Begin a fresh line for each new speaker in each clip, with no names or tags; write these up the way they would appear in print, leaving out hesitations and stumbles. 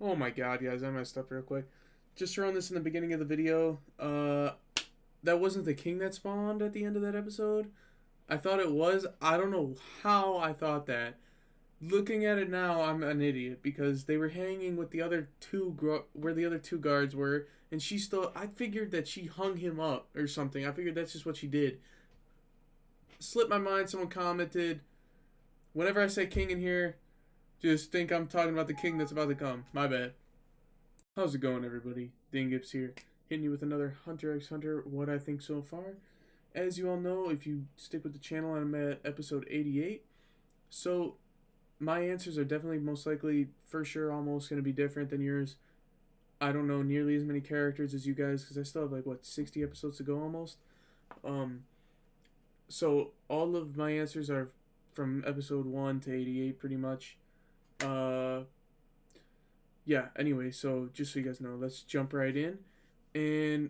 Oh my god, guys, I messed up real quick. Just throwing this in the beginning of the video. That wasn't the king that spawned at the end of that episode. I thought it was. I don't know how I thought that. Looking at it now, I'm an idiot because they were hanging with the other where the other two guards were, and she still. I figured that she hung him up or something. I figured that's just what she did. Slipped my mind. Someone commented, "Whenever I say king in here, just think I'm talking about the king that's about to come." My bad. How's it going, everybody? Dingips here, hitting you with another Hunter x Hunter What I Think So Far. As you all know, if you stick with the channel, I'm at episode 88. So, my answers are definitely most likely, for sure, almost going to be different than yours. I don't know nearly as many characters as you guys, because I still have, like, what, 60 episodes to go almost? Um, so, all of my answers are from episode 1 to 88, pretty much. Uh, yeah, anyway, so just so you guys know, let's jump right in. And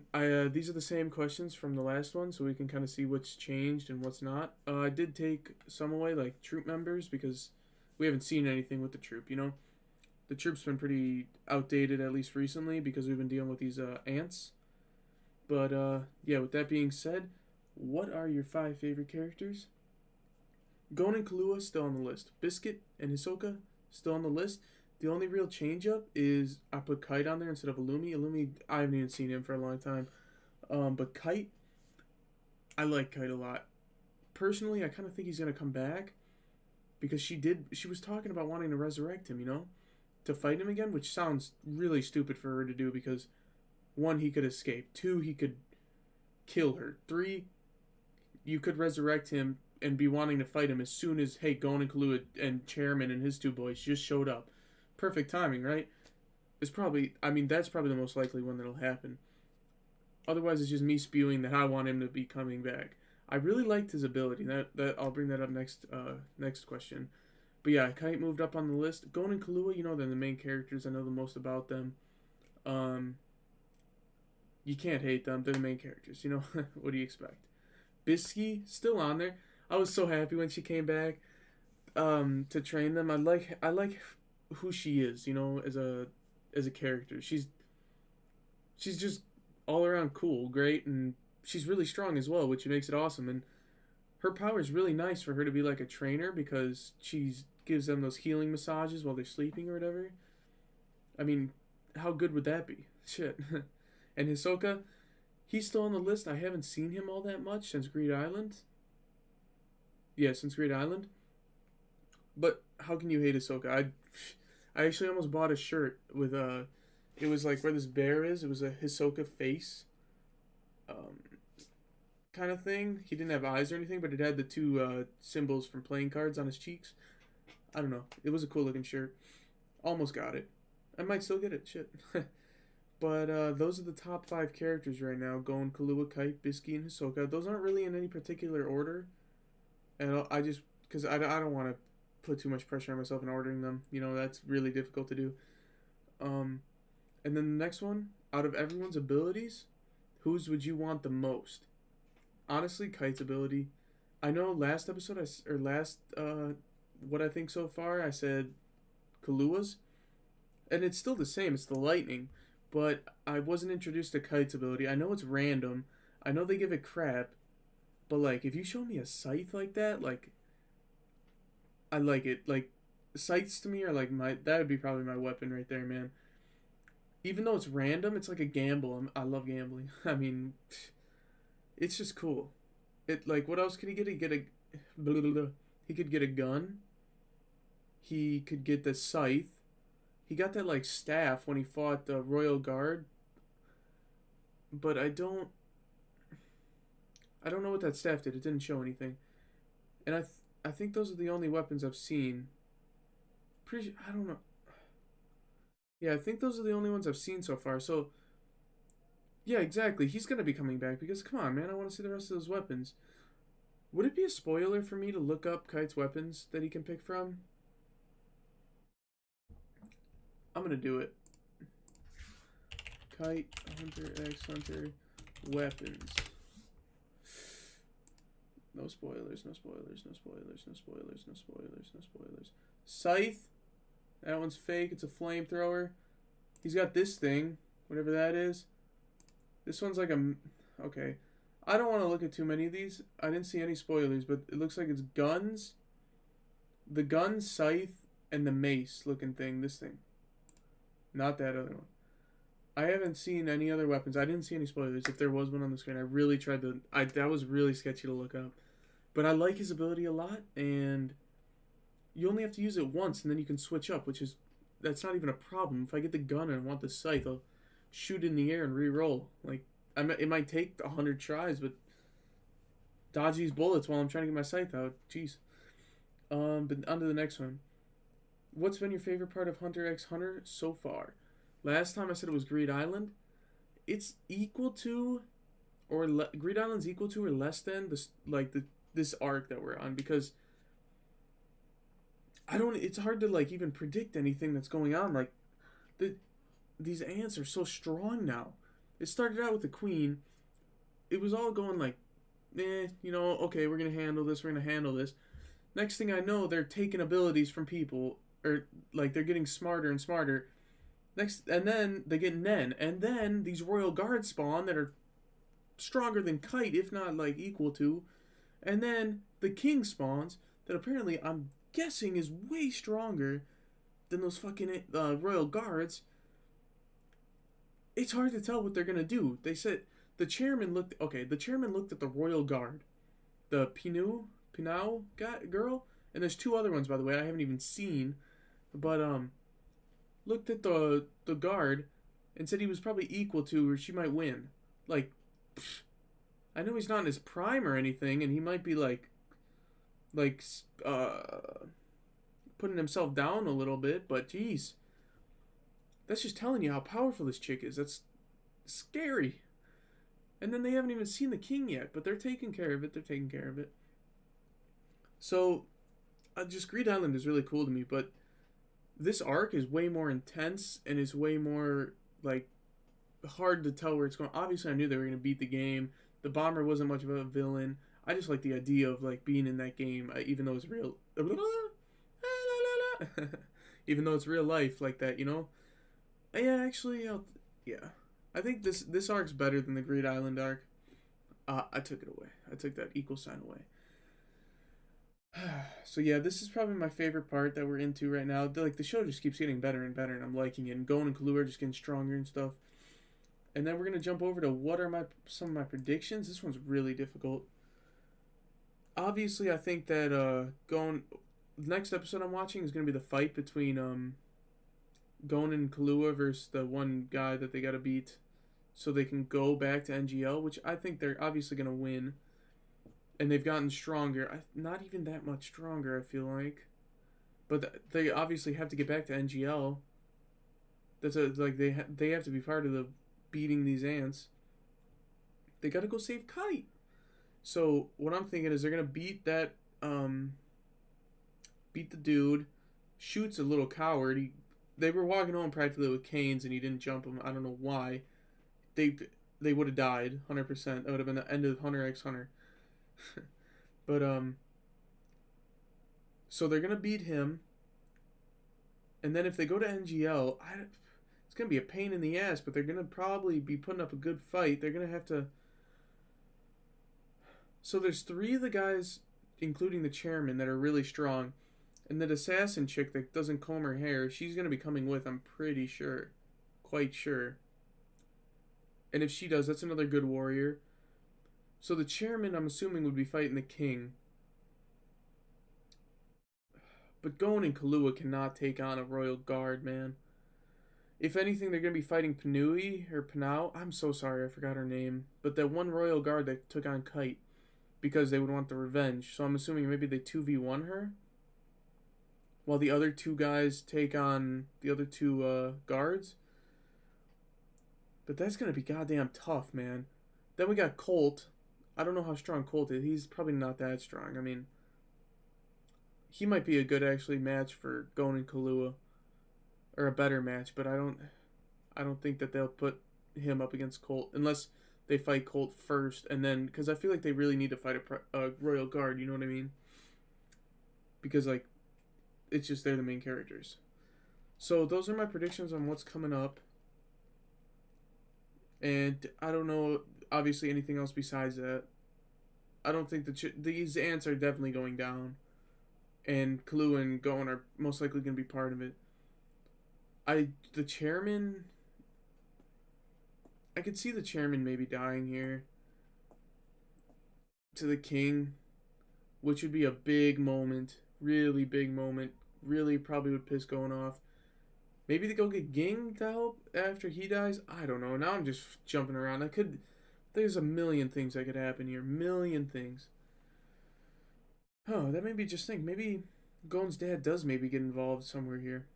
these are the same questions from the last one, so we can kind of see what's changed and what's not. I did take some away, like troop members, because we haven't seen anything with the troop. The troop's been pretty outdated, at least recently, because we've been dealing with these ants. But yeah, with that being said, what are your 5 favorite characters? Gon and Kahlua still on the list. Biscuit and Hisoka still on the list. The only real change up is I put Kite on there instead of Illumi. Illumi, I haven't even seen him for a long time. But Kite, I like Kite a lot. Personally, I kind of think he's gonna come back because she was talking about wanting to resurrect him, to fight him again, which sounds really stupid for her to do because one, he could escape. Two, he could kill her. Three, you could resurrect him and be wanting to fight him as soon as, hey, Gon and Kahlua and Chairman and his two boys just showed up. Perfect timing, right? That's probably the most likely one that'll happen. Otherwise, it's just me spewing that I want him to be coming back. I really liked his ability. That I'll bring that up next question. But yeah, Kite moved up on the list. Gon and Kahlua, they're the main characters. I know the most about them. Um, you can't hate them. They're the main characters. What do you expect? Bisky still on there. I was so happy when she came back. To train them. I like who she is. As a character. She's just all around cool, great, and she's really strong as well, which makes it awesome. And her power is really nice for her to be like a trainer because she gives them those healing massages while they're sleeping or whatever. I mean, how good would that be? Shit. And Hisoka, he's still on the list. I haven't seen him all that much since Greed Island. Yeah, since Greed Island. But how can you hate Hisoka? I actually almost bought a shirt with it was like where this bear is. It was a Hisoka face. Um, kind of thing. He didn't have eyes or anything, but it had the two symbols from playing cards on his cheeks. I don't know. It was a cool looking shirt. Almost got it. I might still get it. Shit. But those are the top 5 characters right now: Gon, Kahlua, Kite, Bisky, and Hisoka. Those aren't really in any particular order, and I just because I don't want to put too much pressure on myself in ordering them. That's really difficult to do. Um, and then the next one, out of everyone's abilities, whose would you want the most? Honestly, Kite's ability. I know last episode or last what I think so far I said Kahlua's, and it's still the same. It's the lightning, but I wasn't introduced to Kite's ability. I know it's random. I know they give it crap, but like if you show me a scythe like that, like I like it. Like scythes to me are like that would be probably my weapon right there, man. Even though it's random, it's like a gamble. I love gambling. I mean, it's just cool. It like what else could he get? He get a blah, blah, blah. He could get a gun. He could get the scythe. He got that like staff when he fought the royal guard, but I don't know what that staff did. It didn't show anything. And I think those are the only weapons I've seen. I don't know. Yeah, I think those are the only ones I've seen so far. So yeah, exactly. He's gonna be coming back because come on, man, I want to see the rest of those weapons. Would it be a spoiler for me to look up Kite's weapons that he can pick from? I'm gonna do it. Kite Hunter X Hunter weapons. No spoilers, no spoilers, no spoilers, no spoilers, no spoilers, no spoilers. Scythe. That one's fake. It's a flamethrower. He's got this thing, whatever that is. This one's like a... Okay. I don't want to look at too many of these. I didn't see any spoilers, but it looks like it's guns. The gun, scythe, and the mace looking thing. This thing. Not that other one. I haven't seen any other weapons. I didn't see any spoilers. If there was one on the screen, I really tried to... that was really sketchy to look up. But I like his ability a lot, and you only have to use it once, and then you can switch up, which is... That's not even a problem. If I get the gun and I want the scythe, I'll shoot in the air and re-roll. Like, it might take 100 tries, but dodge these bullets while I'm trying to get my scythe out. Jeez. But on to the next one. What's been your favorite part of Hunter x Hunter so far? Last time I said it was Greed Island. It's equal to, or Greed Island's equal to or less than this arc that we're on, because it's hard to like even predict anything that's going on. Like these ants are so strong now. It started out with the queen. It was all going like, okay, we're gonna handle this. Next thing I know, they're taking abilities from people, or like they're getting smarter and smarter. And then they get Nen, and then these royal guards spawn that are stronger than Kite, if not like equal to, and then the king spawns that apparently I'm guessing is way stronger than those fucking royal guards. It's hard to tell what they're gonna do. They said the chairman looked at the royal guard, the Pinau girl, and there's two other ones by the way I haven't even seen, but looked at the guard and said he was probably equal to, or she might win. Like, I know he's not in his prime or anything, and he might be putting himself down a little bit, but geez, that's just telling you how powerful this chick is. That's scary. And then they haven't even seen the king yet, but they're taking care of it. So, just Greed Island is really cool to me, but this arc is way more intense and is way more, like, hard to tell where it's going. Obviously, I knew they were going to beat the game. The bomber wasn't much of a villain. I just like the idea of, like, being in that game, even though it's real. Even though it's real life like that, Yeah, actually, yeah. I think this arc's better than the Greed Island arc. I took it away. I took that equal sign away. So yeah, this is probably my favorite part that we're into right now. The show just keeps getting better and better, and I'm liking it. And Gon and Kalu are just getting stronger and stuff. And then we're gonna jump over to what are some of my predictions. This one's really difficult. Obviously, I think that the next episode I'm watching is gonna be the fight between Gon and Kahlua versus the one guy that they gotta beat, so they can go back to NGL, which I think they're obviously gonna win. And they've gotten stronger. Not even that much stronger, I feel like. But they obviously have to get back to NGL. They have to be part of the beating these ants. They gotta go save Kite. So what I'm thinking is they're gonna beat that beat the dude. Shoots a little coward. They were walking home practically with canes and he didn't jump him. I don't know why. They would have died 100%. That would have been the end of Hunter x Hunter. But so they're gonna beat him, and then if they go to NGL, it's gonna be a pain in the ass, but they're gonna probably be putting up a good fight. They're gonna have to. So there's 3 of the guys, including the chairman, that are really strong, and that assassin chick that doesn't comb her hair, she's gonna be coming with. I'm pretty sure, quite sure. And if she does, that's another good warrior. So the chairman, I'm assuming, would be fighting the king. But Gon and Kahlua cannot take on a royal guard, man. If anything, they're going to be fighting Panui or Panau. I'm so sorry, I forgot her name. But that one royal guard that took on Kite, because they would want the revenge. So I'm assuming maybe they 2v1 her, while the other 2 guys take on the other 2 guards. But that's going to be goddamn tough, man. Then we got Colt. I don't know how strong Colt is. He's probably not that strong. I mean, he might be a good actually match for Gon and Kahlua, or a better match. But I don't think that they'll put him up against Colt unless they fight Colt first, and then because I feel like they really need to fight a royal guard. You know what I mean? Because it's just they're the main characters. So those are my predictions on what's coming up. And I don't know, obviously, anything else besides that. I don't think these ants are definitely going down. And Clue and Gohan are most likely going to be part of it. The chairman, I could see the chairman maybe dying here to the king, which would be a big moment, really big moment. Really probably would piss Gohan off. Maybe they go get Ging to help after he dies. I don't know. Now I'm just jumping around. I could. There's a million things that could happen here. Million things. Oh, that made me just think. Maybe Gon's dad does maybe get involved somewhere here.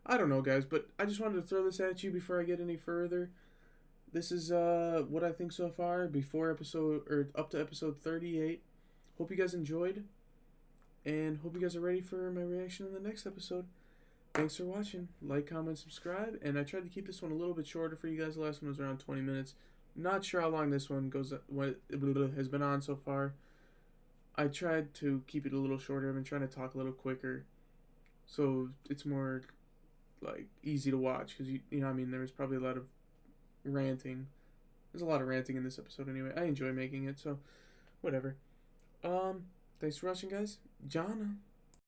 I don't know, guys, but I just wanted to throw this at you before I get any further. This is what I think so far before episode or up to episode 38. Hope you guys enjoyed, and hope you guys are ready for my reaction in the next episode. Thanks for watching. Like, comment, subscribe, and I tried to keep this one a little bit shorter for you guys. The last one was around 20 minutes. Not sure how long this one has been on so far. I tried to keep it a little shorter. I've been trying to talk a little quicker, so it's more like easy to watch because you know what I mean. There was probably a lot of ranting. There's a lot of ranting in this episode anyway. I enjoy making it, so whatever. Thanks for watching, guys. Jana.